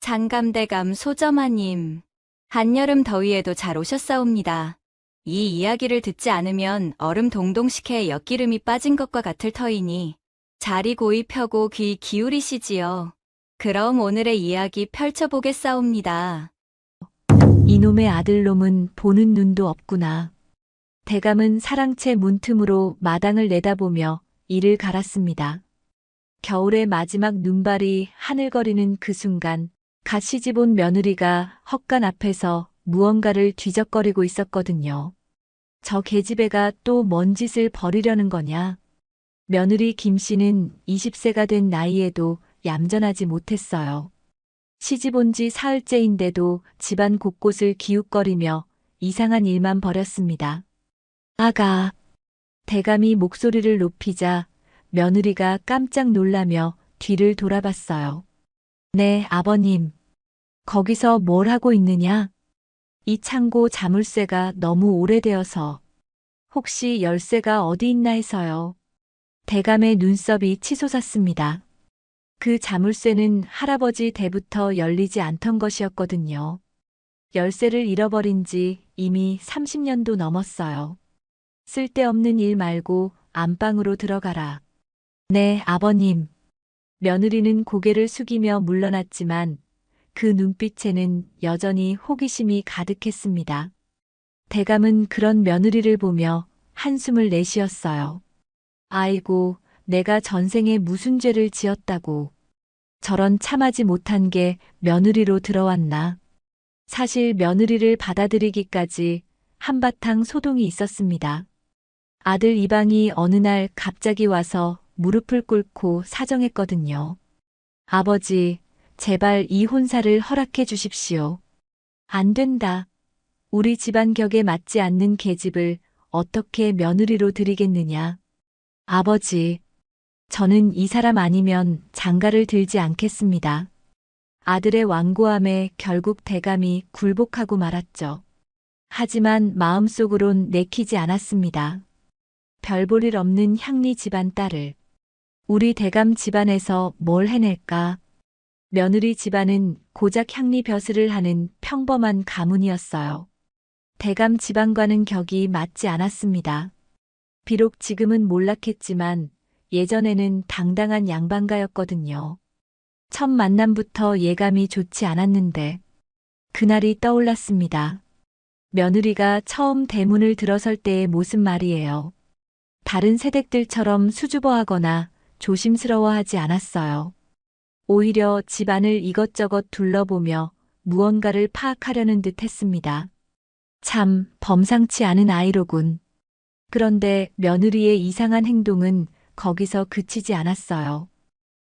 장감대감 소점아님, 한여름 더위에도 잘 오셨사옵니다. 이 이야기를 듣지 않으면 얼음 동동식혜에 엿기름이 빠진 것과 같을 터이니 자리 고이 펴고 귀 기울이시지요. 그럼 오늘의 이야기 펼쳐보겠사옵니다. 이놈의 아들놈은 보는 눈도 없구나. 대감은 사랑채 문틈으로 마당을 내다보며 이를 갈았습니다. 겨울의 마지막 눈발이 하늘거리는 그 순간 갓 시집 온 며느리가 헛간 앞에서 무언가를 뒤적거리고 있었거든요. 저 계집애가 또 뭔 짓을 벌이려는 거냐. 며느리 김씨는 20세가 된 나이에도 얌전하지 못했어요. 시집 온 지 사흘째인데도 집안 곳곳을 기웃거리며 이상한 일만 벌였습니다. 아가. 대감이 목소리를 높이자 며느리가 깜짝 놀라며 뒤를 돌아봤어요. 네, 아버님. 거기서 뭘 하고 있느냐? 이 창고 자물쇠가 너무 오래되어서 혹시 열쇠가 어디 있나 해서요. 대감의 눈썹이 치솟았습니다. 그 자물쇠는 할아버지 때부터 열리지 않던 것이었거든요. 열쇠를 잃어버린 지 이미 30년도 넘었어요. 쓸데없는 일 말고 안방으로 들어가라. 네, 아버님. 며느리는 고개를 숙이며 물러났지만 그 눈빛에는 여전히 호기심이 가득했습니다. 대감은 그런 며느리를 보며 한숨을 내쉬었어요. 아이고, 내가 전생에 무슨 죄를 지었다고. 저런 참하지 못한 게 며느리로 들어왔나. 사실 며느리를 받아들이기까지 한바탕 소동이 있었습니다. 아들 이방이 어느 날 갑자기 와서 무릎을 꿇고 사정했거든요. 아버지, 제발 이 혼사를 허락해 주십시오. 안 된다. 우리 집안 격에 맞지 않는 계집을 어떻게 며느리로 들이겠느냐. 아버지, 저는 이 사람 아니면 장가를 들지 않겠습니다. 아들의 완고함에 결국 대감이 굴복하고 말았죠. 하지만 마음속으론 내키지 않았습니다. 별 볼 일 없는 향리 집안 딸을 우리 대감 집안에서 뭘 해낼까? 며느리 집안은 고작 향리 벼슬을 하는 평범한 가문이었어요. 대감 집안과는 격이 맞지 않았습니다. 비록 지금은 몰락했지만 예전에는 당당한 양반가였거든요. 첫 만남부터 예감이 좋지 않았는데 그날이 떠올랐습니다. 며느리가 처음 대문을 들어설 때의 모습 말이에요. 다른 새댁들처럼 수줍어하거나 조심스러워하지 않았어요. 오히려 집안을 이것저것 둘러보며 무언가를 파악하려는 듯 했습니다. 참 범상치 않은 아이로군. 그런데 며느리의 이상한 행동은 거기서 그치지 않았어요.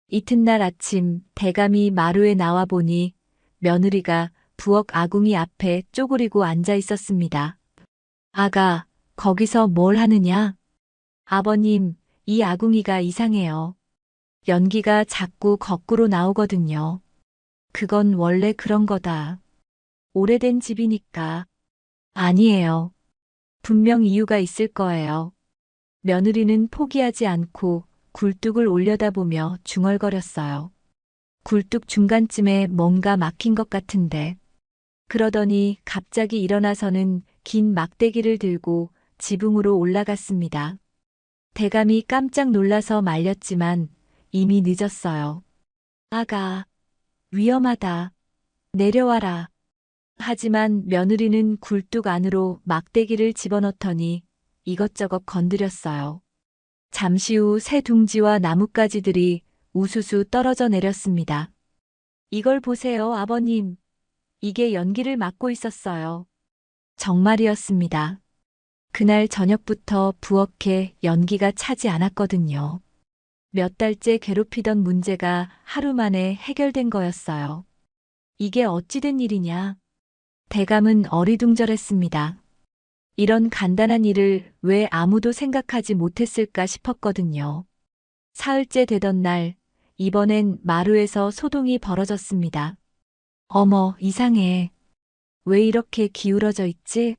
이튿날 아침 대감이 마루에 나와 보니 며느리가 부엌 아궁이 앞에 쪼그리고 앉아 있었습니다. 아가, 거기서 뭘 하느냐? 아버님, 이 아궁이가 이상해요. 연기가 자꾸 거꾸로 나오거든요. 그건 원래 그런 거다. 오래된 집이니까. 아니에요. 분명 이유가 있을 거예요. 며느리는 포기하지 않고 굴뚝을 올려다보며 중얼거렸어요. 굴뚝 중간쯤에 뭔가 막힌 것 같은데. 그러더니 갑자기 일어나서는 긴 막대기를 들고 지붕으로 올라갔습니다. 대감이 깜짝 놀라서 말렸지만 이미 늦었어요. 아가, 위험하다. 내려와라. 하지만 며느리는 굴뚝 안으로 막대기를 집어넣더니 이것저것 건드렸어요. 잠시 후 새 둥지와 나뭇가지들이 우수수 떨어져 내렸습니다. 이걸 보세요, 아버님. 이게 연기를 막고 있었어요. 정말이었습니다. 그날 저녁부터 부엌에 연기가 차지 않았거든요. 몇 달째 괴롭히던 문제가 하루 만에 해결된 거였어요. 이게 어찌 된 일이냐? 대감은 어리둥절했습니다. 이런 간단한 일을 왜 아무도 생각하지 못했을까 싶었거든요. 사흘째 되던 날, 이번엔 마루에서 소동이 벌어졌습니다. 어머, 이상해. 왜 이렇게 기울어져 있지?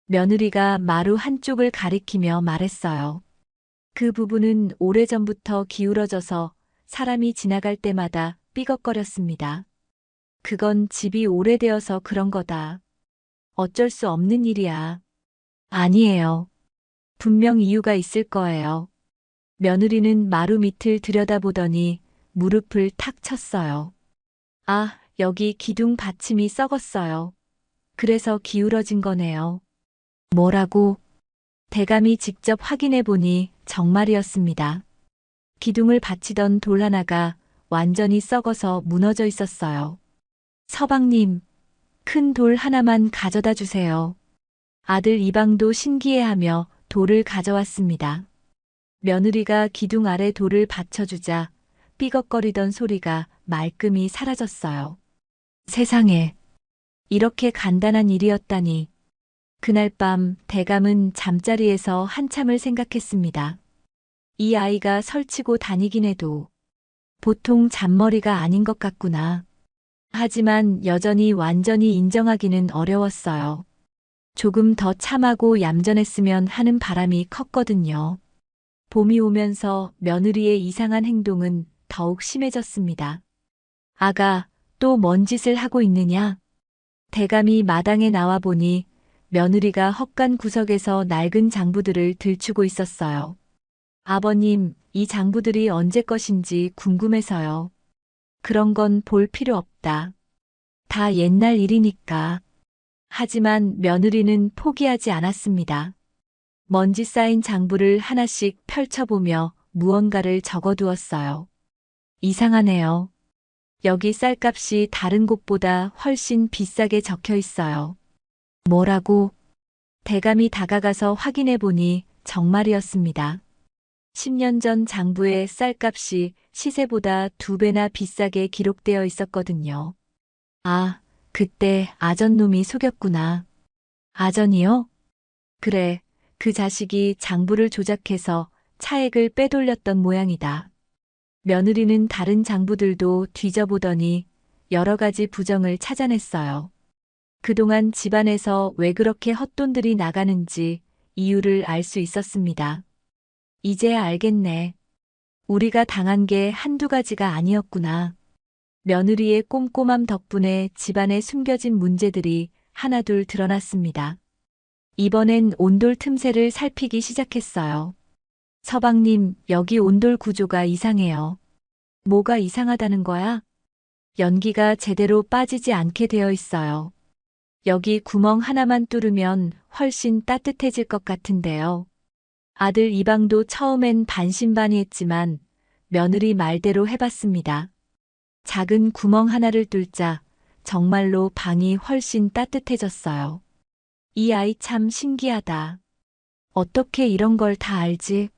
며느리가 마루 한쪽을 가리키며 말했어요. 그 부분은 오래전부터 기울어져서 사람이 지나갈 때마다 삐걱거렸습니다. 그건 집이 오래되어서 그런 거다. 어쩔 수 없는 일이야. 아니에요. 분명 이유가 있을 거예요. 며느리는 마루 밑을 들여다보더니 무릎을 탁 쳤어요. 아, 여기 기둥 받침이 썩었어요. 그래서 기울어진 거네요. 뭐라고? 대감이 직접 확인해 보니 정말이었습니다. 기둥을 받치던 돌 하나가 완전히 썩어서 무너져 있었어요. 서방님, 큰 돌 하나만 가져다 주세요. 아들 이방도 신기해하며 돌을 가져왔습니다. 며느리가 기둥 아래 돌을 받쳐주자 삐걱거리던 소리가 말끔히 사라졌어요. 세상에, 이렇게 간단한 일이었다니. 그날 밤 대감은 잠자리에서 한참을 생각했습니다. 이 아이가 설치고 다니긴 해도 보통 잔머리가 아닌 것 같구나. 하지만 여전히 완전히 인정하기는 어려웠어요. 조금 더 참하고 얌전했으면 하는 바람이 컸거든요. 봄이 오면서 며느리의 이상한 행동은 더욱 심해졌습니다. 아가, 또 뭔 짓을 하고 있느냐? 대감이 마당에 나와 보니 며느리가 헛간 구석에서 낡은 장부들을 들추고 있었어요. 아버님, 이 장부들이 언제 것인지 궁금해서요. 그런 건 볼 필요 없다. 다 옛날 일이니까. 하지만 며느리는 포기하지 않았습니다. 먼지 쌓인 장부를 하나씩 펼쳐보며 무언가를 적어두었어요. 이상하네요. 여기 쌀값이 다른 곳보다 훨씬 비싸게 적혀 있어요. 뭐라고? 대감이 다가가서 확인해 보니 정말이었습니다. 10년 전 장부에 쌀값이 시세보다 2배나 비싸게 기록되어 있었거든요. 아, 그때 아전놈이 속였구나. 아전이요? 그래, 그 자식이 장부를 조작해서 차액을 빼돌렸던 모양이다. 며느리는 다른 장부들도 뒤져보더니 여러 가지 부정을 찾아냈어요. 그동안 집안에서 왜 그렇게 헛돈들이 나가는지 이유를 알 수 있었습니다. 이제야 알겠네. 우리가 당한 게 한두 가지가 아니었구나. 며느리의 꼼꼼함 덕분에 집안에 숨겨진 문제들이 하나둘 드러났습니다. 이번엔 온돌 틈새를 살피기 시작했어요. 서방님, 여기 온돌 구조가 이상해요. 뭐가 이상하다는 거야? 연기가 제대로 빠지지 않게 되어 있어요. 여기 구멍 하나만 뚫으면 훨씬 따뜻해질 것 같은데요. 아들 이방도 처음엔 반신반의했지만 며느리 말대로 해봤습니다. 작은 구멍 하나를 뚫자 정말로 방이 훨씬 따뜻해졌어요. 이 아이 참 신기하다. 어떻게 이런 걸 다 알지?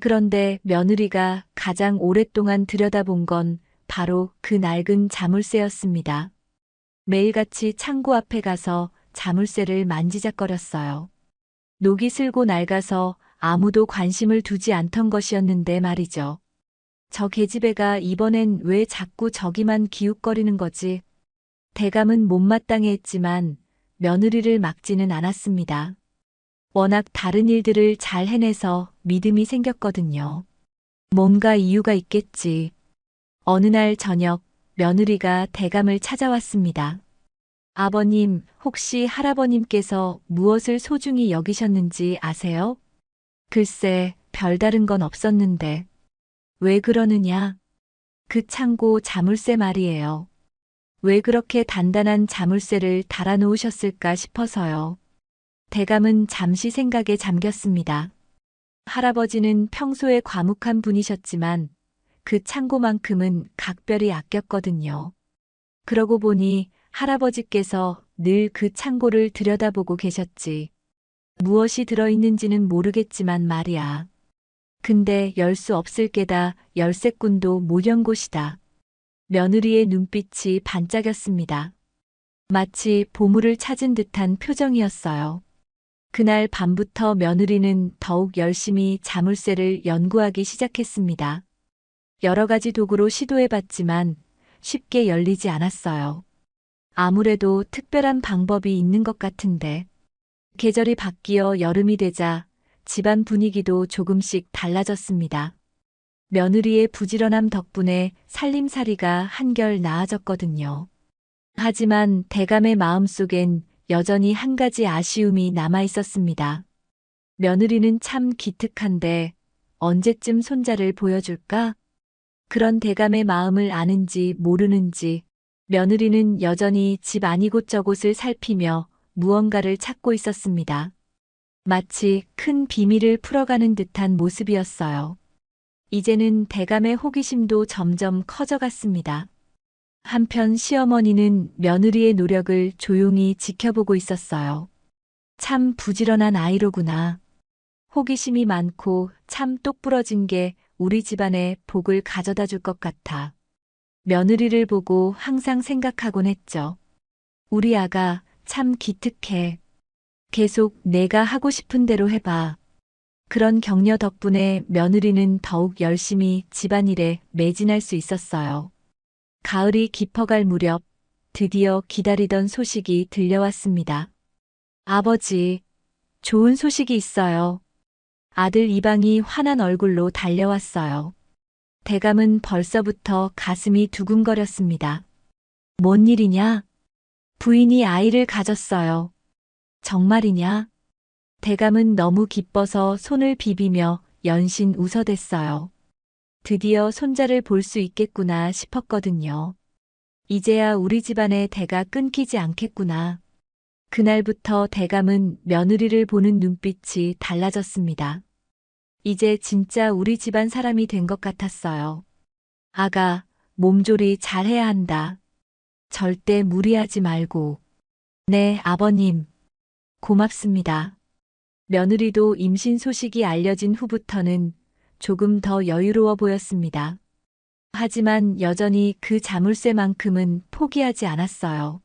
그런데 며느리가 가장 오랫동안 들여다본 건 바로 그 낡은 자물쇠였습니다. 매일같이 창고 앞에 가서 자물쇠를 만지작거렸어요. 녹이 슬고 낡아서 아무도 관심을 두지 않던 것이었는데 말이죠. 저 계집애가 이번엔 왜 자꾸 저기만 기웃거리는 거지? 대감은 못마땅해 했지만 며느리를 막지는 않았습니다. 워낙 다른 일들을 잘 해내서 믿음이 생겼거든요. 뭔가 이유가 있겠지. 어느 날 저녁 며느리가 대감을 찾아왔습니다. 아버님, 혹시 할아버님께서 무엇을 소중히 여기셨는지 아세요? 글쎄, 별다른 건 없었는데. 왜 그러느냐? 그 창고 자물쇠 말이에요. 왜 그렇게 단단한 자물쇠를 달아놓으셨을까 싶어서요. 대감은 잠시 생각에 잠겼습니다. 할아버지는 평소에 과묵한 분이셨지만 그 창고만큼은 각별히 아꼈거든요. 그러고 보니 할아버지께서 늘 그 창고를 들여다보고 계셨지. 무엇이 들어있는지는 모르겠지만 말이야. 근데 열 수 없을 게다 열쇠꾼도 못 연 곳이다. 며느리의 눈빛이 반짝였습니다. 마치 보물을 찾은 듯한 표정이었어요. 그날 밤부터 며느리는 더욱 열심히 자물쇠를 연구하기 시작했습니다. 여러 가지 도구로 시도해봤지만 쉽게 열리지 않았어요. 아무래도 특별한 방법이 있는 것 같은데. 계절이 바뀌어 여름이 되자 집안 분위기도 조금씩 달라졌습니다. 며느리의 부지런함 덕분에 살림살이가 한결 나아졌거든요. 하지만 대감의 마음속엔 여전히 한 가지 아쉬움이 남아 있었습니다. 며느리는 참 기특한데 언제쯤 손자를 보여줄까? 그런 대감의 마음을 아는지 모르는지 며느리는 여전히 집 아니곳저곳을 살피며 무언가를 찾고 있었습니다. 마치 큰 비밀을 풀어가는 듯한 모습이었어요. 이제는 대감의 호기심도 점점 커져갔습니다. 한편 시어머니는 며느리의 노력을 조용히 지켜보고 있었어요. 참 부지런한 아이로구나. 호기심이 많고 참 똑부러진 게 우리 집안에 복을 가져다 줄 것 같아. 며느리를 보고 항상 생각하곤 했죠. 우리 아가 참 기특해. 계속 내가 하고 싶은 대로 해봐. 그런 격려 덕분에 며느리는 더욱 열심히 집안일에 매진할 수 있었어요. 가을이 깊어갈 무렵 드디어 기다리던 소식이 들려왔습니다. 아버지, 좋은 소식이 있어요. 아들 이방이 환한 얼굴로 달려왔어요. 대감은 벌써부터 가슴이 두근거렸습니다. 뭔 일이냐? 부인이 아이를 가졌어요. 정말이냐? 대감은 너무 기뻐서 손을 비비며 연신 웃어댔어요. 드디어 손자를 볼 수 있겠구나 싶었거든요. 이제야 우리 집안의 대가 끊기지 않겠구나. 그날부터 대감은 며느리를 보는 눈빛이 달라졌습니다. 이제 진짜 우리 집안 사람이 된 것 같았어요. 아가, 몸조리 잘해야 한다. 절대 무리하지 말고. 네, 아버님. 고맙습니다. 며느리도 임신 소식이 알려진 후부터는 조금 더 여유로워 보였습니다. 하지만 여전히 그 자물쇠만큼은 포기하지 않았어요.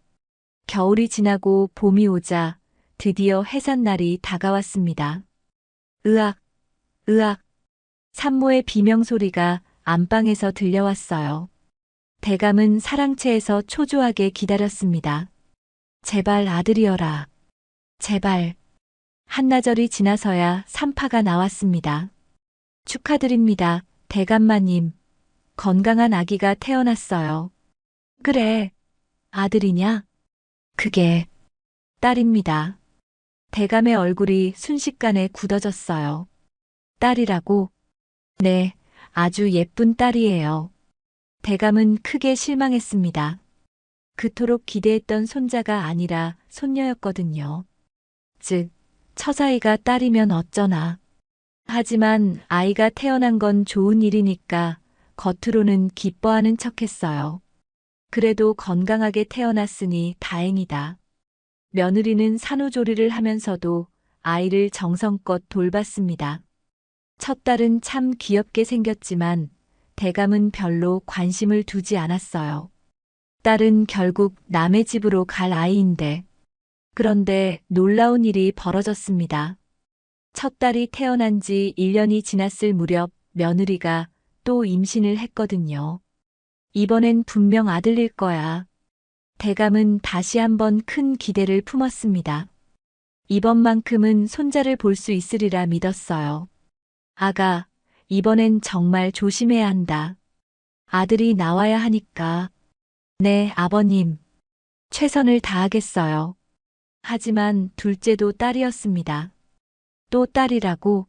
겨울이 지나고 봄이 오자 드디어 해산날이 다가왔습니다. 으악, 으악. 산모의 비명소리가 안방에서 들려왔어요. 대감은 사랑채에서 초조하게 기다렸습니다. 제발 아들이여라. 제발. 한나절이 지나서야 산파가 나왔습니다. 축하드립니다, 대감마님. 건강한 아기가 태어났어요. 그래, 아들이냐? 그게 딸입니다. 대감의 얼굴이 순식간에 굳어졌어요. 딸이라고? 네, 아주 예쁜 딸이에요. 대감은 크게 실망했습니다. 그토록 기대했던 손자가 아니라 손녀였거든요. 즉, 처자이가 딸이면 어쩌나. 하지만 아이가 태어난 건 좋은 일이니까 겉으로는 기뻐하는 척했어요. 그래도 건강하게 태어났으니 다행이다. 며느리는 산후조리를 하면서도 아이를 정성껏 돌봤습니다. 첫 딸은 참 귀엽게 생겼지만 대감은 별로 관심을 두지 않았어요. 딸은 결국 남의 집으로 갈 아이인데. 그런데 놀라운 일이 벌어졌습니다. 첫 딸이 태어난 지 1년이 지났을 무렵 며느리가 또 임신을 했거든요. 이번엔 분명 아들일 거야. 대감은 다시 한번 큰 기대를 품었습니다. 이번만큼은 손자를 볼 수 있으리라 믿었어요. 아가, 이번엔 정말 조심해야 한다. 아들이 나와야 하니까. 네, 아버님. 최선을 다하겠어요. 하지만 둘째도 딸이었습니다. 또 딸이라고?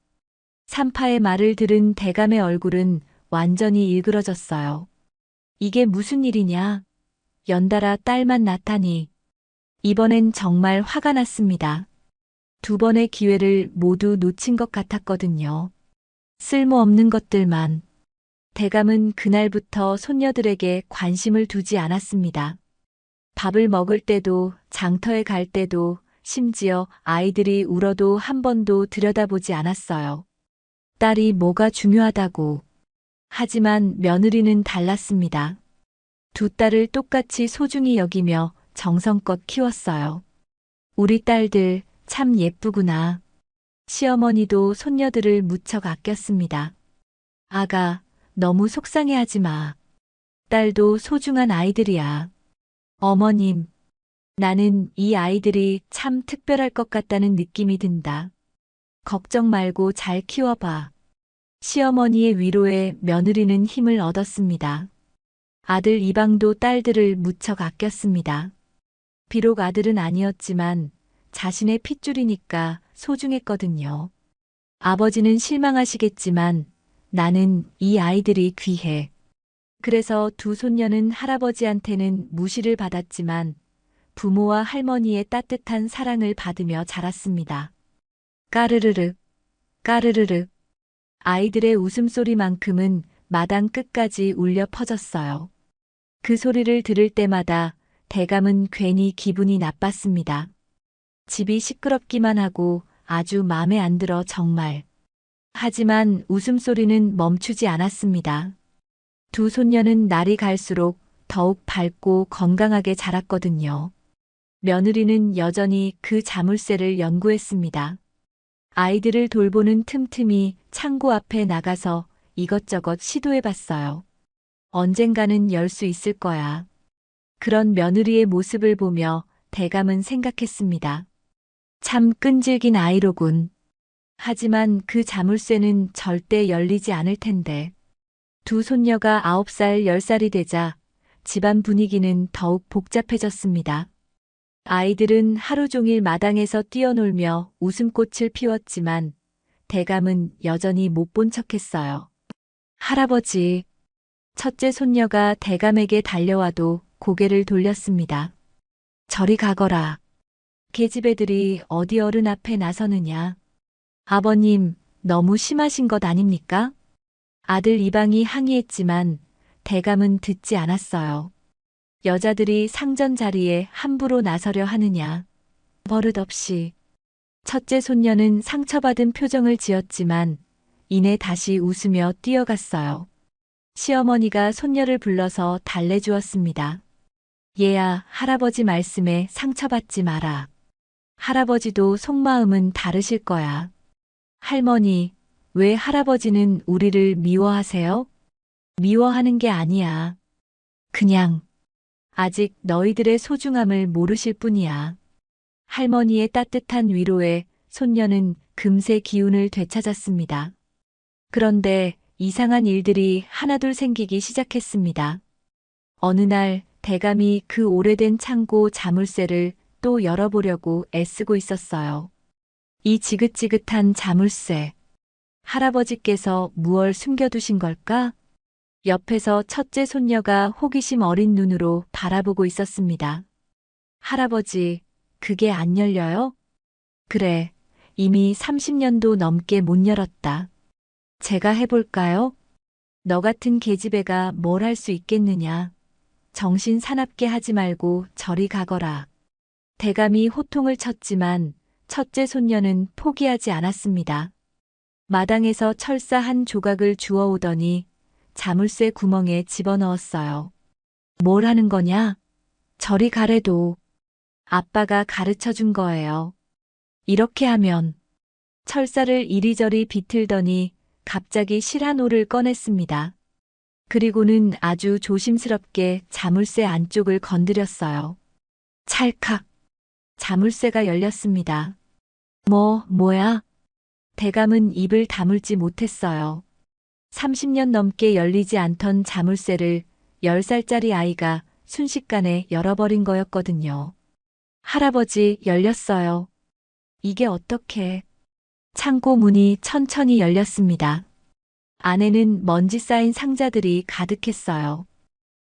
산파의 말을 들은 대감의 얼굴은 완전히 일그러졌어요. 이게 무슨 일이냐? 연달아 딸만 낳다니. 이번엔 정말 화가 났습니다. 두 번의 기회를 모두 놓친 것 같았거든요. 쓸모없는 것들만. 대감은 그날부터 손녀들에게 관심을 두지 않았습니다. 밥을 먹을 때도 장터에 갈 때도 심지어 아이들이 울어도 한 번도 들여다보지 않았어요. 딸이 뭐가 중요하다고. 하지만 며느리는 달랐습니다. 두 딸을 똑같이 소중히 여기며 정성껏 키웠어요. 우리 딸들 참 예쁘구나. 시어머니도 손녀들을 무척 아꼈습니다. 아가, 너무 속상해하지 마. 딸도 소중한 아이들이야. 어머님, 나는 이 아이들이 참 특별할 것 같다는 느낌이 든다. 걱정 말고 잘 키워봐. 시어머니의 위로에 며느리는 힘을 얻었습니다. 아들 이방도 딸들을 무척 아꼈습니다. 비록 아들은 아니었지만 자신의 핏줄이니까 소중했거든요. 아버지는 실망하시겠지만 나는 이 아이들이 귀해. 그래서 두 손녀는 할아버지한테는 무시를 받았지만 부모와 할머니의 따뜻한 사랑을 받으며 자랐습니다. 까르르르, 까르르르. 아이들의 웃음소리만큼은 마당 끝까지 울려 퍼졌어요. 그 소리를 들을 때마다 대감은 괜히 기분이 나빴습니다. 집이 시끄럽기만 하고 아주 마음에 안 들어 정말. 하지만 웃음소리는 멈추지 않았습니다. 두 손녀는 날이 갈수록 더욱 밝고 건강하게 자랐거든요. 며느리는 여전히 그 자물쇠를 연구했습니다. 아이들을 돌보는 틈틈이 창고 앞에 나가서 이것저것 시도해봤어요. 언젠가는 열 수 있을 거야. 그런 며느리의 모습을 보며 대감은 생각했습니다. 참 끈질긴 아이로군. 하지만 그 자물쇠는 절대 열리지 않을 텐데. 두 손녀가 9살, 10살이 되자 집안 분위기는 더욱 복잡해졌습니다. 아이들은 하루 종일 마당에서 뛰어놀며 웃음꽃을 피웠지만 대감은 여전히 못 본 척했어요. 할아버지, 첫째 손녀가 대감에게 달려와도 고개를 돌렸습니다. 저리 가거라. 계집애들이 어디 어른 앞에 나서느냐. 아버님, 너무 심하신 것 아닙니까? 아들 이방이 항의했지만 대감은 듣지 않았어요. 여자들이 상전 자리에 함부로 나서려 하느냐. 버릇없이. 첫째 손녀는 상처받은 표정을 지었지만 이내 다시 웃으며 뛰어갔어요. 시어머니가 손녀를 불러서 달래주었습니다. 얘야, 할아버지 말씀에 상처받지 마라. 할아버지도 속마음은 다르실 거야. 할머니, 왜 할아버지는 우리를 미워하세요? 미워하는 게 아니야. 그냥 아직 너희들의 소중함을 모르실 뿐이야. 할머니의 따뜻한 위로에 손녀는 금세 기운을 되찾았습니다. 그런데 이상한 일들이 하나둘 생기기 시작했습니다. 어느 날 대감이 그 오래된 창고 자물쇠를 또 열어보려고 애쓰고 있었어요. 이 지긋지긋한 자물쇠. 할아버지께서 무얼 숨겨두신 걸까? 옆에서 첫째 손녀가 호기심 어린 눈으로 바라보고 있었습니다. 할아버지, 그게 안 열려요? 그래, 이미 30년도 넘게 못 열었다. 제가 해볼까요? 너 같은 계집애가 뭘 할 수 있겠느냐. 정신 사납게 하지 말고 저리 가거라. 대감이 호통을 쳤지만 첫째 손녀는 포기하지 않았습니다. 마당에서 철사 한 조각을 주워오더니 자물쇠 구멍에 집어넣었어요. 뭘 하는 거냐? 저리 가래도. 아빠가 가르쳐 준 거예요. 이렇게 하면. 철사를 이리저리 비틀더니 갑자기 실한올을 꺼냈습니다. 그리고는 아주 조심스럽게 자물쇠 안쪽을 건드렸어요. 찰칵. 자물쇠가 열렸습니다. 뭐야? 대감은 입을 다물지 못했어요. 30년 넘게 열리지 않던 자물쇠를 10살짜리 아이가 순식간에 열어버린 거였거든요. 할아버지, 열렸어요. 이게 어떻게? 창고 문이 천천히 열렸습니다. 안에는 먼지 쌓인 상자들이 가득했어요.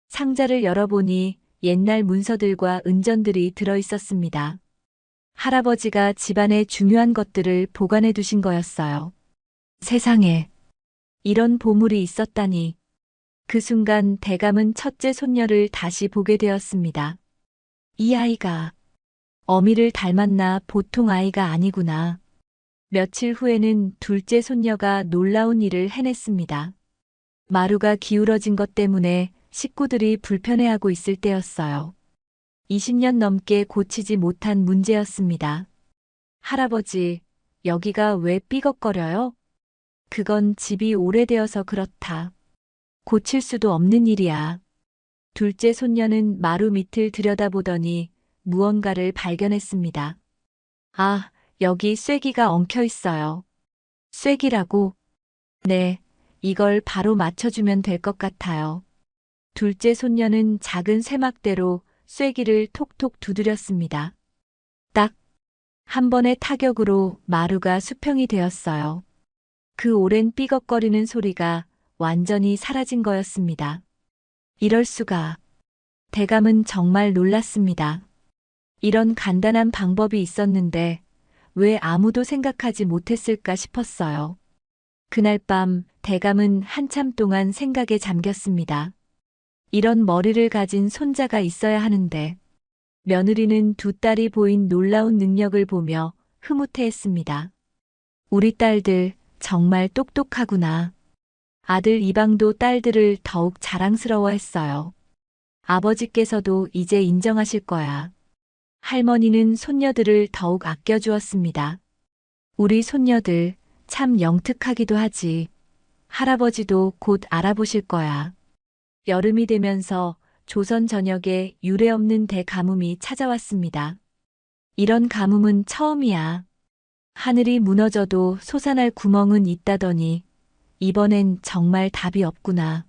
상자를 열어보니 옛날 문서들과 은전들이 들어 있었습니다. 할아버지가 집안의 중요한 것들을 보관해 두신 거였어요. 세상에, 이런 보물이 있었다니. 그 순간 대감은 첫째 손녀를 다시 보게 되었습니다. 이 아이가 어미를 닮았나 보통 아이가 아니구나. 며칠 후에는 둘째 손녀가 놀라운 일을 해냈습니다. 마루가 기울어진 것 때문에 식구들이 불편해하고 있을 때였어요. 20년 넘게 고치지 못한 문제였습니다. 할아버지, 여기가 왜 삐걱거려요? 그건 집이 오래되어서 그렇다. 고칠 수도 없는 일이야. 둘째 손녀는 마루 밑을 들여다보더니 무언가를 발견했습니다. 아, 여기 쐐기가 엉켜 있어요. 쐐기라고? 네, 이걸 바로 맞춰주면 될 것 같아요. 둘째 손녀는 작은 쇠막대로 쐐기를 톡톡 두드렸습니다. 딱 한 번의 타격으로 마루가 수평이 되었어요. 그 오랜 삐걱거리는 소리가 완전히 사라진 거였습니다. 이럴 수가. 대감은 정말 놀랐습니다. 이런 간단한 방법이 있었는데 왜 아무도 생각하지 못했을까 싶었어요. 그날 밤 대감은 한참 동안 생각에 잠겼습니다. 이런 머리를 가진 손자가 있어야 하는데 며느리는 두 딸이 보인 놀라운 능력을 보며 흐뭇해했습니다. 우리 딸들 정말 똑똑하구나. 아들 이방도 딸들을 더욱 자랑스러워했어요. 아버지께서도 이제 인정하실 거야. 할머니는 손녀들을 더욱 아껴주었습니다. 우리 손녀들 참 영특하기도 하지. 할아버지도 곧 알아보실 거야. 여름이 되면서 조선 전역에 유례없는 대가뭄이 찾아왔습니다. 이런 가뭄은 처음이야. 하늘이 무너져도 솟아날 구멍은 있다더니 이번엔 정말 답이 없구나.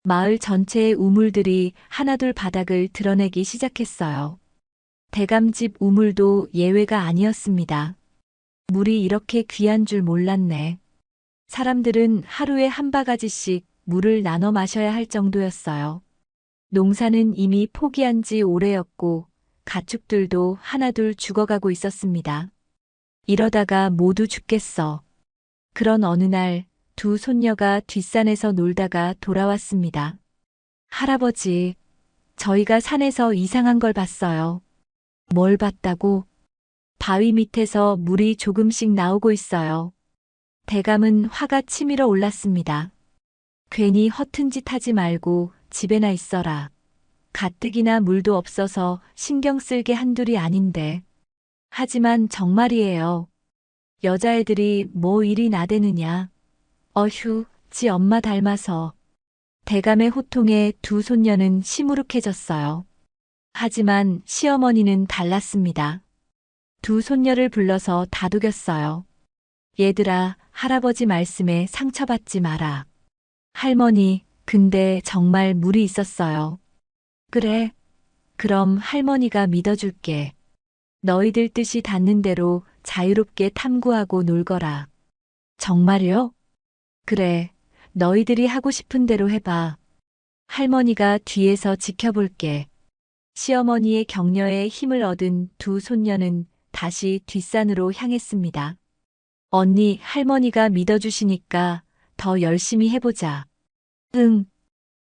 마을 전체의 우물들이 하나둘 바닥을 드러내기 시작했어요. 대감집 우물도 예외가 아니었습니다. 물이 이렇게 귀한 줄 몰랐네. 사람들은 하루에 한 바가지씩 물을 나눠 마셔야 할 정도였어요. 농사는 이미 포기한 지 오래였고 가축들도 하나둘 죽어가고 있었습니다. 이러다가 모두 죽겠어. 그런 어느 날 두 손녀가 뒷산에서 놀다가 돌아왔습니다. 할아버지, 저희가 산에서 이상한 걸 봤어요. 뭘 봤다고? 바위 밑에서 물이 조금씩 나오고 있어요. 대감은 화가 치밀어 올랐습니다. 괜히 허튼 짓 하지 말고 집에나 있어라. 가뜩이나 물도 없어서 신경 쓸 게 한둘이 아닌데. 하지만 정말이에요. 여자애들이 뭐 일이 나대느냐. 어휴, 지 엄마 닮아서. 대감의 호통에 두 손녀는 시무룩해졌어요. 하지만 시어머니는 달랐습니다. 두 손녀를 불러서 다독였어요. 얘들아, 할아버지 말씀에 상처받지 마라. 할머니, 근데 정말 물이 있었어요. 그래. 그럼 할머니가 믿어줄게. 너희들 뜻이 닿는 대로 자유롭게 탐구하고 놀거라. 정말요? 그래. 너희들이 하고 싶은 대로 해봐. 할머니가 뒤에서 지켜볼게. 시어머니의 격려에 힘을 얻은 두 손녀는 다시 뒷산으로 향했습니다. 언니, 할머니가 믿어주시니까 더 열심히 해보자. 응.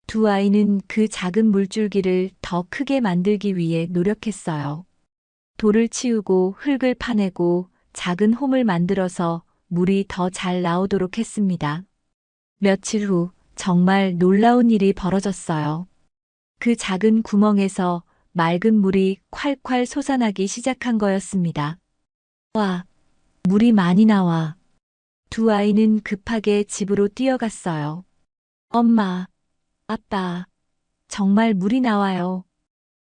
두 아이는 그 작은 물줄기를 더 크게 만들기 위해 노력했어요. 돌을 치우고 흙을 파내고 작은 홈을 만들어서 물이 더 잘 나오도록 했습니다. 며칠 후 정말 놀라운 일이 벌어졌어요. 그 작은 구멍에서 맑은 물이 콸콸 솟아나기 시작한 거였습니다. 와, 물이 많이 나와. 두 아이는 급하게 집으로 뛰어갔어요. 엄마, 아빠, 정말 물이 나와요.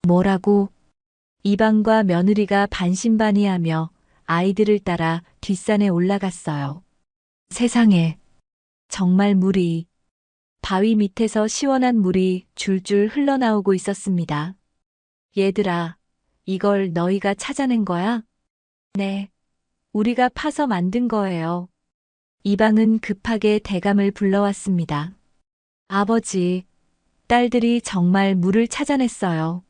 뭐라고? 이방과 며느리가 반신반의하며 아이들을 따라 뒷산에 올라갔어요. 세상에, 정말 물이, 바위 밑에서 시원한 물이 줄줄 흘러나오고 있었습니다. 얘들아, 이걸 너희가 찾아낸 거야? 네, 우리가 파서 만든 거예요. 이방은 급하게 대감을 불러왔습니다. 아버지, 딸들이 정말 물을 찾아냈어요.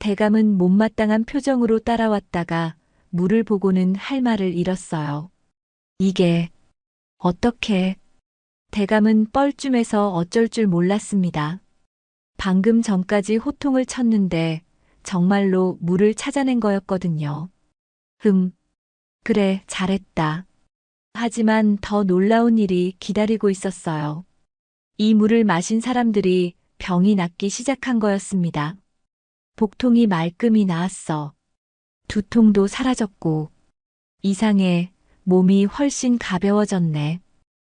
대감은 못마땅한 표정으로 따라왔다가 물을 보고는 할 말을 잃었어요. 이게 어떻게? 대감은 뻘쭘해서 어쩔 줄 몰랐습니다. 방금 전까지 호통을 쳤는데 정말로 물을 찾아낸 거였거든요. 그래, 잘했다. 하지만 더 놀라운 일이 기다리고 있었어요. 이 물을 마신 사람들이 병이 낫기 시작한 거였습니다. 복통이 말끔히 나았어. 두통도 사라졌고, 이상해, 몸이 훨씬 가벼워졌네.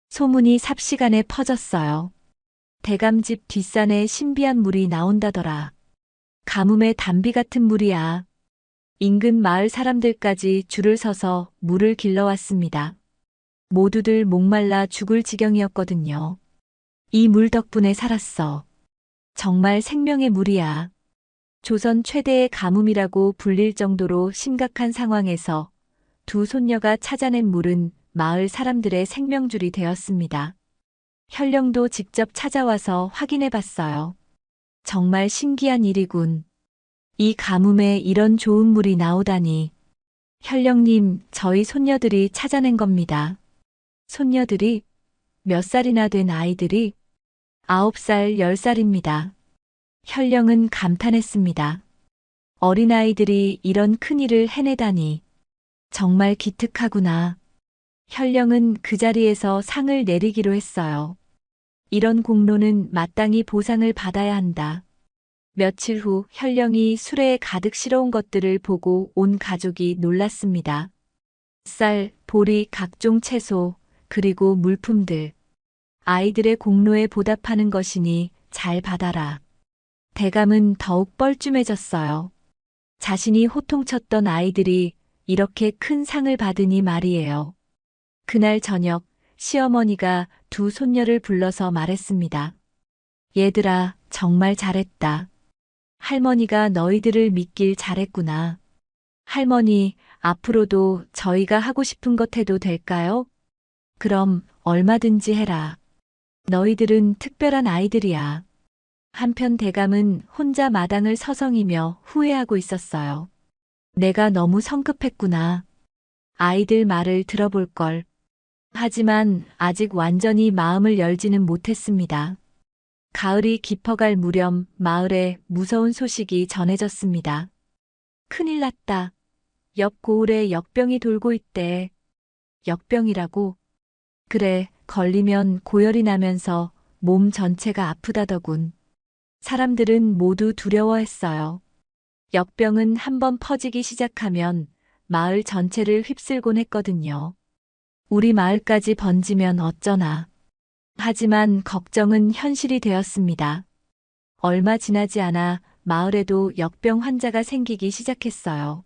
소문이 삽시간에 퍼졌어요. 대감집 뒷산에 신비한 물이 나온다더라. 가뭄의 단비 같은 물이야. 인근 마을 사람들까지 줄을 서서 물을 길러왔습니다. 모두들 목말라 죽을 지경이었거든요. 이 물 덕분에 살았어. 정말 생명의 물이야. 조선 최대의 가뭄이라고 불릴 정도로 심각한 상황에서 두 손녀가 찾아낸 물은 마을 사람들의 생명줄이 되었습니다. 현령도 직접 찾아와서 확인해 봤어요. 정말 신기한 일이군. 이 가뭄에 이런 좋은 물이 나오다니. 현령님, 저희 손녀들이 찾아낸 겁니다. 손녀들이? 몇 살이나 된 아이들이? 9살, 10살입니다. 현령은 감탄했습니다. 어린아이들이 이런 큰일을 해내다니. 정말 기특하구나. 현령은 그 자리에서 상을 내리기로 했어요. 이런 공로는 마땅히 보상을 받아야 한다. 며칠 후 현령이 수레에 가득 실어온 것들을 보고 온 가족이 놀랐습니다. 쌀, 보리, 각종 채소, 그리고 물품들. 아이들의 공로에 보답하는 것이니 잘 받아라. 대감은 더욱 뻘쭘해졌어요. 자신이 호통쳤던 아이들이 이렇게 큰 상을 받으니 말이에요. 그날 저녁 시어머니가 두 손녀를 불러서 말했습니다. 얘들아, 정말 잘했다. 할머니가 너희들을 믿길 잘했구나. 할머니, 앞으로도 저희가 하고 싶은 것 해도 될까요? 그럼 얼마든지 해라. 너희들은 특별한 아이들이야. 한편 대감은 혼자 마당을 서성이며 후회하고 있었어요. 내가 너무 성급했구나. 아이들 말을 들어볼 걸. 하지만 아직 완전히 마음을 열지는 못했습니다. 가을이 깊어갈 무렵 마을에 무서운 소식이 전해졌습니다. 큰일 났다. 옆 고을에 역병이 돌고 있대. 역병이라고? 그래, 걸리면 고열이 나면서 몸 전체가 아프다더군. 사람들은 모두 두려워했어요. 역병은 한번 퍼지기 시작하면 마을 전체를 휩쓸곤 했거든요. 우리 마을까지 번지면 어쩌나. 하지만 걱정은 현실이 되었습니다. 얼마 지나지 않아 마을에도 역병 환자가 생기기 시작했어요.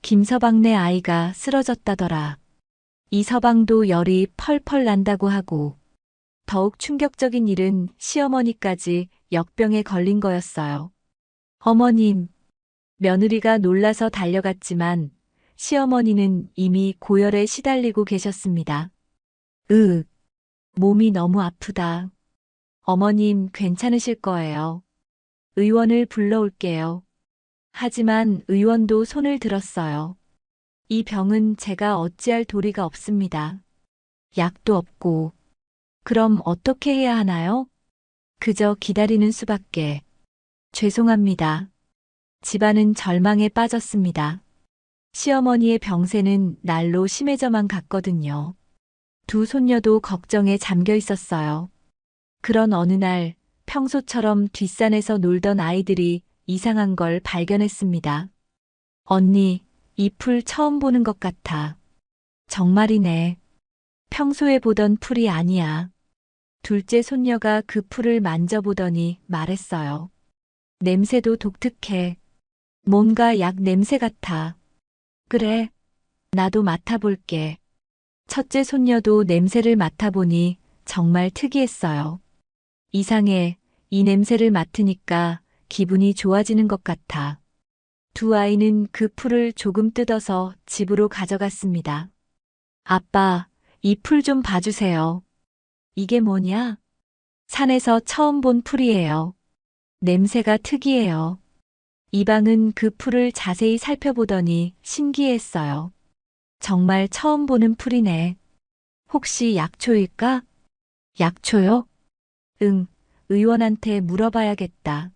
김서방네 아이가 쓰러졌다더라. 이서방도 열이 펄펄 난다고 하고. 더욱 충격적인 일은 시어머니까지 역병에 걸린 거였어요. 어머님, 며느리가 놀라서 달려갔지만 시어머니는 이미 고열에 시달리고 계셨습니다. 몸이 너무 아프다. 어머님 괜찮으실 거예요. 의원을 불러올게요. 하지만 의원도 손을 들었어요. 이 병은 제가 어찌할 도리가 없습니다. 약도 없고. 그럼 어떻게 해야 하나요? 그저 기다리는 수밖에. 죄송합니다. 집안은 절망에 빠졌습니다. 시어머니의 병세는 날로 심해져만 갔거든요. 두 손녀도 걱정에 잠겨 있었어요. 그런 어느 날 평소처럼 뒷산에서 놀던 아이들이 이상한 걸 발견했습니다. 언니, 이 풀 처음 보는 것 같아. 정말이네. 평소에 보던 풀이 아니야. 둘째 손녀가 그 풀을 만져보더니 말했어요. 냄새도 독특해. 뭔가 약 냄새 같아. 그래, 나도 맡아볼게. 첫째 손녀도 냄새를 맡아보니 정말 특이했어요. 이상해, 이 냄새를 맡으니까 기분이 좋아지는 것 같아. 두 아이는 그 풀을 조금 뜯어서 집으로 가져갔습니다. 아빠, 이 풀 좀 봐주세요. 이게 뭐냐? 산에서 처음 본 풀이에요. 냄새가 특이해요. 이방은 그 풀을 자세히 살펴보더니 신기했어요. 정말 처음 보는 풀이네. 혹시 약초일까? 약초요? 응, 의원한테 물어봐야겠다.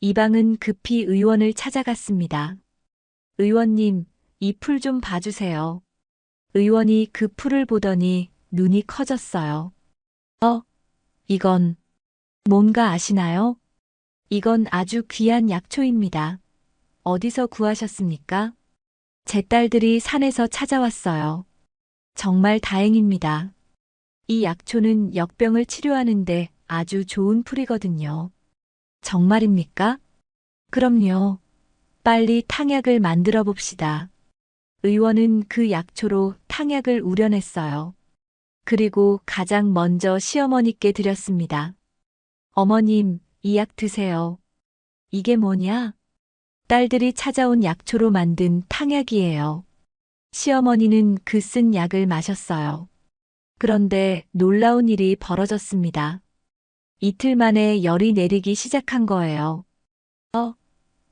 이방은 급히 의원을 찾아갔습니다. 의원님, 이 풀 좀 봐주세요. 의원이 그 풀을 보더니 눈이 커졌어요. 이건 뭔가 아시나요? 이건 아주 귀한 약초입니다. 어디서 구하셨습니까? 제 딸들이 산에서 찾아왔어요. 정말 다행입니다. 이 약초는 역병을 치료하는데 아주 좋은 풀이거든요. 정말입니까? 그럼요. 빨리 탕약을 만들어 봅시다. 의원은 그 약초로 탕약을 우려냈어요. 그리고 가장 먼저 시어머니께 드렸습니다. 어머님, 이 약 드세요. 이게 뭐냐? 딸들이 찾아온 약초로 만든 탕약이에요. 시어머니는 그 쓴 약을 마셨어요. 그런데 놀라운 일이 벌어졌습니다. 이틀 만에 열이 내리기 시작한 거예요.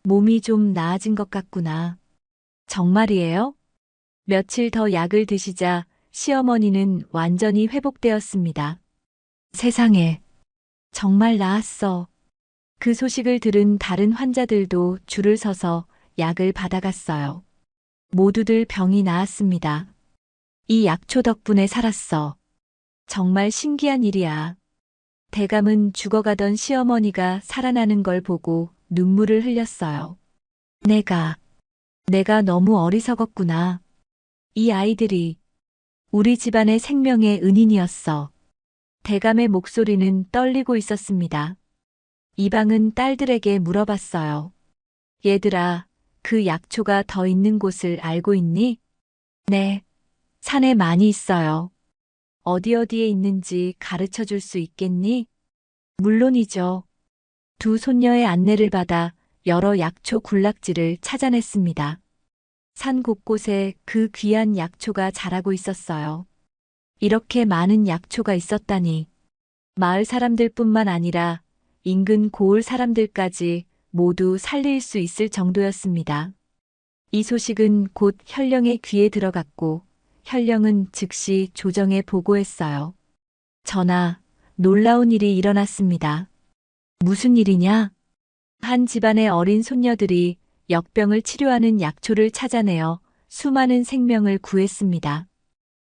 몸이 좀 나아진 것 같구나. 정말이에요? 며칠 더 약을 드시자 시어머니는 완전히 회복되었습니다. 세상에, 정말 나았어. 그 소식을 들은 다른 환자들도 줄을 서서 약을 받아갔어요. 모두들 병이 나았습니다. 이 약초 덕분에 살았어. 정말 신기한 일이야. 대감은 죽어가던 시어머니가 살아나는 걸 보고 눈물을 흘렸어요. 내가 너무 어리석었구나. 이 아이들이 우리 집안의 생명의 은인이었어. 대감의 목소리는 떨리고 있었습니다. 이방은 딸들에게 물어봤어요. 얘들아, 그 약초가 더 있는 곳을 알고 있니? 네, 산에 많이 있어요. 어디에 있는지 가르쳐 줄 수 있겠니? 물론이죠. 두 손녀의 안내를 받아 여러 약초 군락지를 찾아냈습니다. 산 곳곳에 그 귀한 약초가 자라고 있었어요. 이렇게 많은 약초가 있었다니. 마을 사람들뿐만 아니라 인근 고을 사람들까지 모두 살릴 수 있을 정도였습니다. 이 소식은 곧 현령의 귀에 들어갔고 현령은 즉시 조정에 보고했어요. 전하, 놀라운 일이 일어났습니다. 무슨 일이냐? 한 집안의 어린 손녀들이 역병을 치료하는 약초를 찾아내어 수많은 생명을 구했습니다.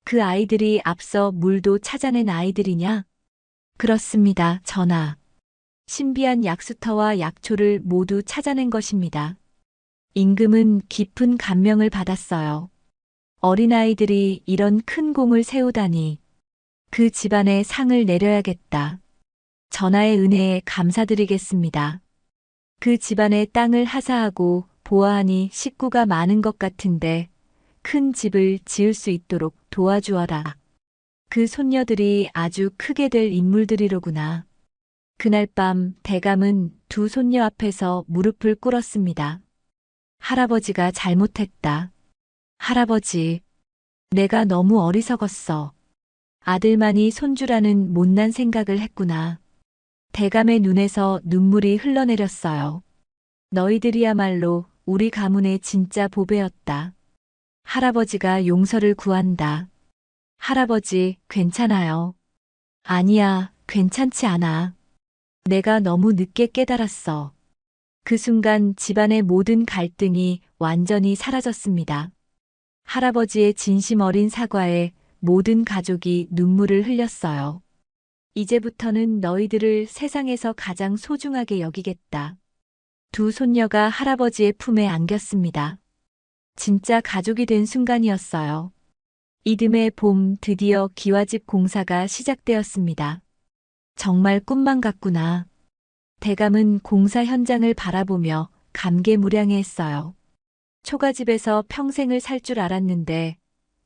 그 아이들이 앞서 물도 찾아낸 아이들이냐? 그렇습니다, 전하. 신비한 약수터와 약초를 모두 찾아낸 것입니다. 임금은 깊은 감명을 받았어요. 어린아이들이 이런 큰 공을 세우다니. 그 집안에 상을 내려야겠다. 전하의 은혜에 감사드리겠습니다. 그 집안의 땅을 하사하고 보아하니 식구가 많은 것 같은데 큰 집을 지을 수 있도록 도와주어라. 그 손녀들이 아주 크게 될 인물들이로구나. 그날 밤 대감은 두 손녀 앞에서 무릎을 꿇었습니다. 할아버지가 잘못했다. 할아버지, 내가 너무 어리석었어. 아들만이 손주라는 못난 생각을 했구나. 대감의 눈에서 눈물이 흘러내렸어요. 너희들이야말로 우리 가문의 진짜 보배였다. 할아버지가 용서를 구한다. 할아버지, 괜찮아요. 아니야, 괜찮지 않아. 내가 너무 늦게 깨달았어. 그 순간 집안의 모든 갈등이 완전히 사라졌습니다. 할아버지의 진심 어린 사과에 모든 가족이 눈물을 흘렸어요. 이제부터는 너희들을 세상에서 가장 소중하게 여기겠다. 두 손녀가 할아버지의 품에 안겼습니다. 진짜 가족이 된 순간이었어요. 이듬해 봄 드디어 기와집 공사가 시작되었습니다. 정말 꿈만 같구나. 대감은 공사 현장을 바라보며 감개무량해했어요. 초가집에서 평생을 살 줄 알았는데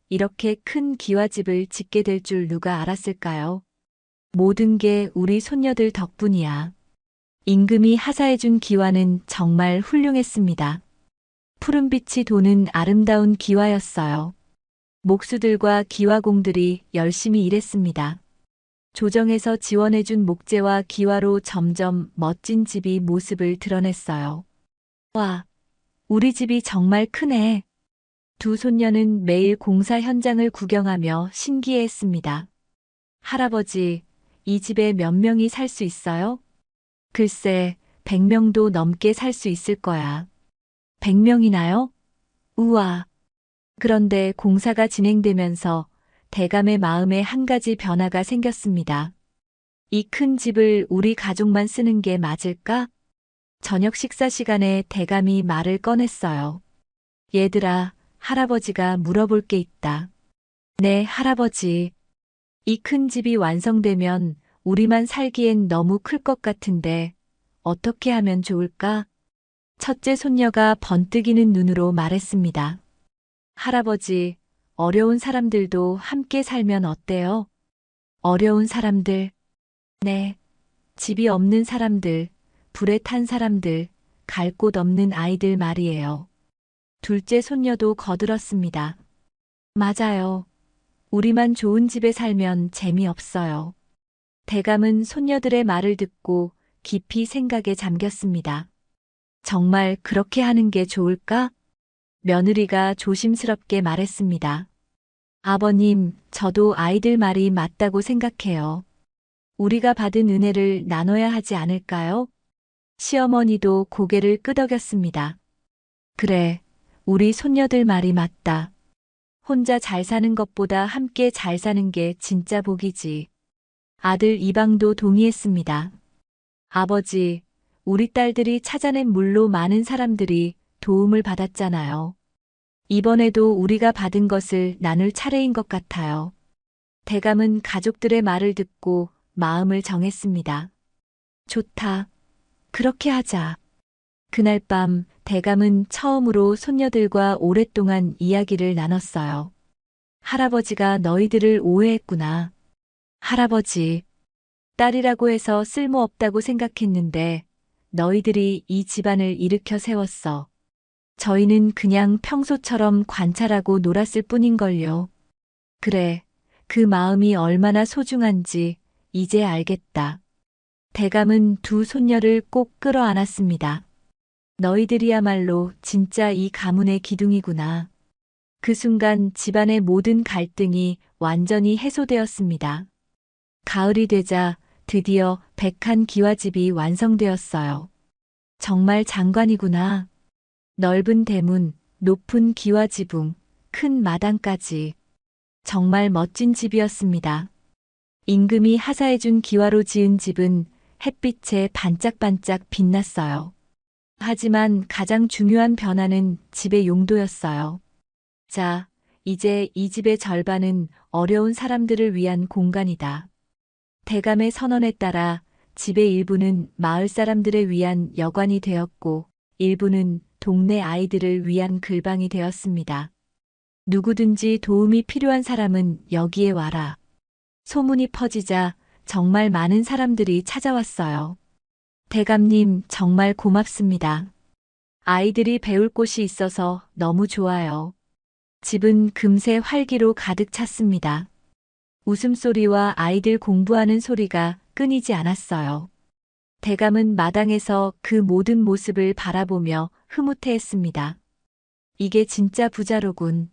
이렇게 큰 기와집을 짓게 될 줄 누가 알았을까요? 모든 게 우리 손녀들 덕분이야. 임금이 하사해준 기와는 정말 훌륭했습니다. 푸른빛이 도는 아름다운 기와였어요. 목수들과 기와공들이 열심히 일했습니다. 조정에서 지원해준 목재와 기와로 점점 멋진 집이 모습을 드러냈어요. 와, 우리 집이 정말 크네. 두 손녀는 매일 공사 현장을 구경하며 신기해했습니다. 할아버지, 이 집에 몇 명이 살 수 있어요? 글쎄, 100명도 넘게 살 수 있을 거야. 100명이나요? 우와. 그런데 공사가 진행되면서 대감의 마음에 한 가지 변화가 생겼습니다. 이 큰 집을 우리 가족만 쓰는 게 맞을까? 저녁 식사 시간에 대감이 말을 꺼냈어요. 얘들아, 할아버지가 물어볼 게 있다. 네, 할아버지. 이 큰 집이 완성되면 우리만 살기엔 너무 클 것 같은데 어떻게 하면 좋을까? 첫째 손녀가 번뜩이는 눈으로 말했습니다. 할아버지, 어려운 사람들도 함께 살면 어때요? 어려운 사람들. 네. 집이 없는 사람들, 불에 탄 사람들, 갈 곳 없는 아이들 말이에요. 둘째 손녀도 거들었습니다. 맞아요. 우리만 좋은 집에 살면 재미없어요. 대감은 손녀들의 말을 듣고 깊이 생각에 잠겼습니다. 정말 그렇게 하는 게 좋을까? 며느리가 조심스럽게 말했습니다. 아버님, 저도 아이들 말이 맞다고 생각해요. 우리가 받은 은혜를 나눠야 하지 않을까요? 시어머니도 고개를 끄덕였습니다. 그래, 우리 손녀들 말이 맞다. 혼자 잘 사는 것보다 함께 잘 사는 게 진짜 복이지. 아들 이방도 동의했습니다. 아버지, 우리 딸들이 찾아낸 물로 많은 사람들이 도움을 받았잖아요. 이번에도 우리가 받은 것을 나눌 차례인 것 같아요. 대감은 가족들의 말을 듣고 마음을 정했습니다. 좋다. 그렇게 하자. 그날 밤 대감은 처음으로 손녀들과 오랫동안 이야기를 나눴어요. 할아버지가 너희들을 오해했구나. 할아버지, 딸이라고 해서 쓸모없다고 생각했는데 너희들이 이 집안을 일으켜 세웠어. 저희는 그냥 평소처럼 관찰하고 놀았을 뿐인걸요. 그래, 그 마음이 얼마나 소중한지 이제 알겠다. 대감은 두 손녀를 꼭 끌어안았습니다. 너희들이야말로 진짜 이 가문의 기둥이구나. 그 순간 집안의 모든 갈등이 완전히 해소되었습니다. 가을이 되자 드디어 101 기와집이 완성되었어요. 정말 장관이구나. 넓은 대문, 높은 기와지붕, 큰 마당까지. 정말 멋진 집이었습니다. 임금이 하사해준 기와로 지은 집은 햇빛에 반짝반짝 빛났어요. 하지만 가장 중요한 변화는 집의 용도였어요. 자, 이제 이 집의 절반은 어려운 사람들을 위한 공간이다. 대감의 선언에 따라 집의 일부는 마을 사람들을 위한 여관이 되었고, 일부는 동네 아이들을 위한 글방이 되었습니다. 누구든지 도움이 필요한 사람은 여기에 와라. 소문이 퍼지자 정말 많은 사람들이 찾아왔어요. 대감님, 정말 고맙습니다. 아이들이 배울 곳이 있어서 너무 좋아요. 집은 금세 활기로 가득 찼습니다. 웃음소리와 아이들 공부하는 소리가 끊이지 않았어요. 대감은 마당에서 그 모든 모습을 바라보며 흐뭇해했습니다. 이게 진짜 부자로군.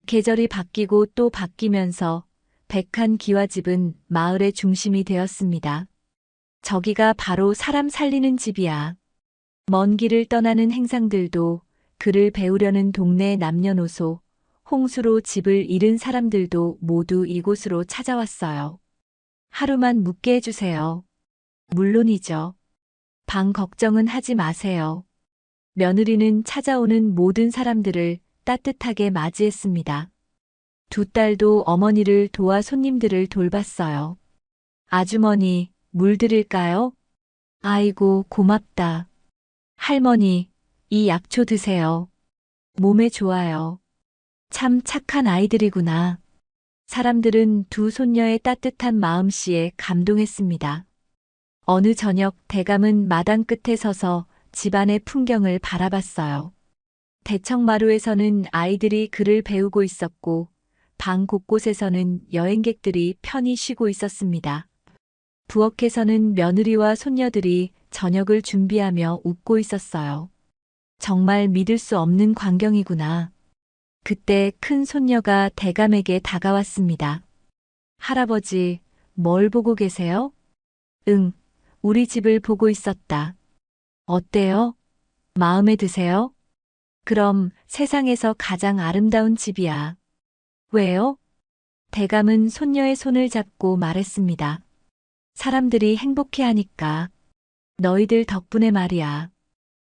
계절이 바뀌고 또 바뀌면서 101 기와집은 마을의 중심이 되었습니다. 저기가 바로 사람 살리는 집이야. 먼 길을 떠나는 행상들도, 글을 배우려는 동네 남녀노소, 홍수로 집을 잃은 사람들도 모두 이곳으로 찾아왔어요. 하루만 묵게 해주세요. 물론이죠. 방 걱정은 하지 마세요. 며느리는 찾아오는 모든 사람들을 따뜻하게 맞이했습니다. 두 딸도 어머니를 도와 손님들을 돌봤어요. 아주머니, 물 드릴까요? 아이고, 고맙다. 할머니, 이 약초 드세요. 몸에 좋아요. 참 착한 아이들이구나. 사람들은 두 손녀의 따뜻한 마음씨에 감동했습니다. 어느 저녁 대감은 마당 끝에 서서 집안의 풍경을 바라봤어요. 대청마루에서는 아이들이 글을 배우고 있었고, 방 곳곳에서는 여행객들이 편히 쉬고 있었습니다. 부엌에서는 며느리와 손녀들이 저녁을 준비하며 웃고 있었어요. 정말 믿을 수 없는 광경이구나. 그때 큰 손녀가 대감에게 다가왔습니다. 할아버지, 뭘 보고 계세요? 응, 우리 집을 보고 있었다. 어때요? 마음에 드세요? 그럼 세상에서 가장 아름다운 집이야. 왜요? 대감은 손녀의 손을 잡고 말했습니다. 사람들이 행복해하니까. 너희들 덕분에 말이야.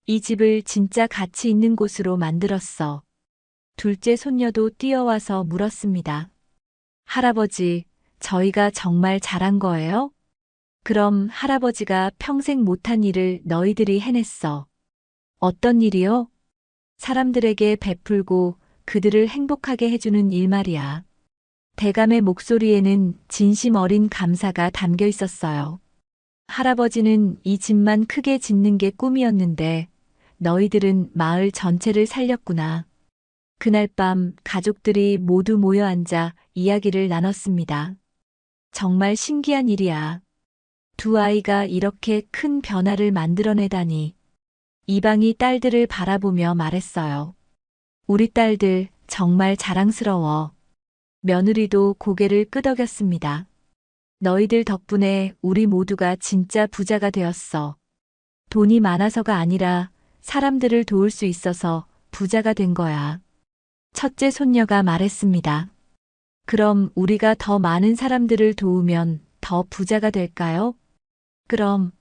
이 집을 진짜 가치 있는 곳으로 만들었어. 둘째 손녀도 뛰어와서 물었습니다. 할아버지, 저희가 정말 잘한 거예요? 그럼 할아버지가 평생 못한 일을 너희들이 해냈어. 어떤 일이요? 사람들에게 베풀고 그들을 행복하게 해주는 일 말이야. 대감의 목소리에는 진심 어린 감사가 담겨 있었어요. 할아버지는 이 집만 크게 짓는 게 꿈이었는데 너희들은 마을 전체를 살렸구나. 그날 밤 가족들이 모두 모여 앉아 이야기를 나눴습니다. 정말 신기한 일이야. 두 아이가 이렇게 큰 변화를 만들어내다니. 이방이 딸들을 바라보며 말했어요. 우리 딸들 정말 자랑스러워. 며느리도 고개를 끄덕였습니다. 너희들 덕분에 우리 모두가 진짜 부자가 되었어. 돈이 많아서가 아니라 사람들을 도울 수 있어서 부자가 된 거야. 첫째 손녀가 말했습니다. 그럼 우리가 더 많은 사람들을 도우면 더 부자가 될까요? 그럼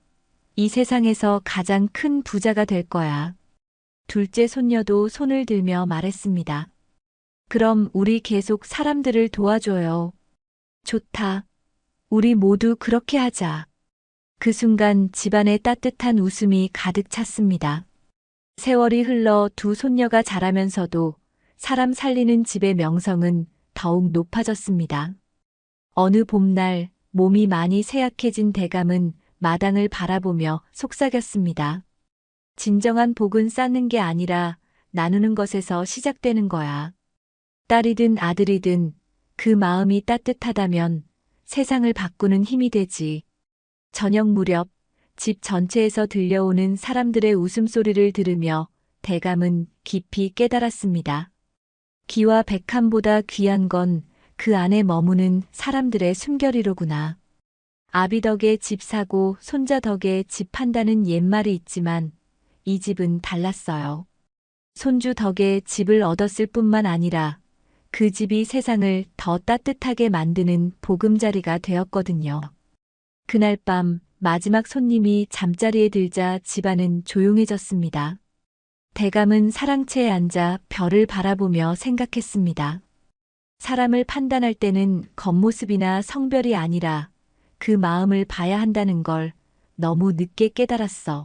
이 세상에서 가장 큰 부자가 될 거야. 둘째 손녀도 손을 들며 말했습니다. 그럼 우리 계속 사람들을 도와줘요. 좋다. 우리 모두 그렇게 하자. 그 순간 집안에 따뜻한 웃음이 가득 찼습니다. 세월이 흘러 두 손녀가 자라면서도 사람 살리는 집의 명성은 더욱 높아졌습니다. 어느 봄날 몸이 많이 쇠약해진 대감은 마당을 바라보며 속삭였습니다. 진정한 복은 쌓는 게 아니라 나누는 것에서 시작되는 거야. 딸이든 아들이든 그 마음이 따뜻하다면 세상을 바꾸는 힘이 되지. 저녁 무렵 집 전체에서 들려오는 사람들의 웃음소리를 들으며 대감은 깊이 깨달았습니다. 기와 백함보다 귀한 건 그 안에 머무는 사람들의 숨결이로구나. 아비 덕에 집 사고 손자 덕에 집 판다는 옛말이 있지만 이 집은 달랐어요. 손주 덕에 집을 얻었을 뿐만 아니라 그 집이 세상을 더 따뜻하게 만드는 보금자리가 되었거든요. 그날 밤 마지막 손님이 잠자리에 들자 집안은 조용해졌습니다. 대감은 사랑채에 앉아 별을 바라보며 생각했습니다. 사람을 판단할 때는 겉모습이나 성별이 아니라 그 마음을 봐야 한다는 걸 너무 늦게 깨달았어.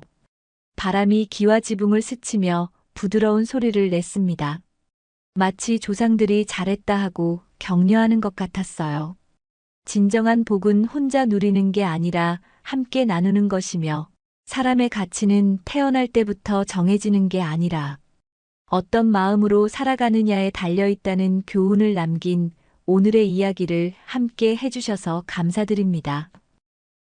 바람이 기와 지붕을 스치며 부드러운 소리를 냈습니다. 마치 조상들이 잘했다 하고 격려하는 것 같았어요. 진정한 복은 혼자 누리는 게 아니라 함께 나누는 것이며 사람의 가치는 태어날 때부터 정해지는 게 아니라 어떤 마음으로 살아가느냐에 달려있다는 교훈을 남긴 오늘의 이야기를 함께 해주셔서 감사드립니다.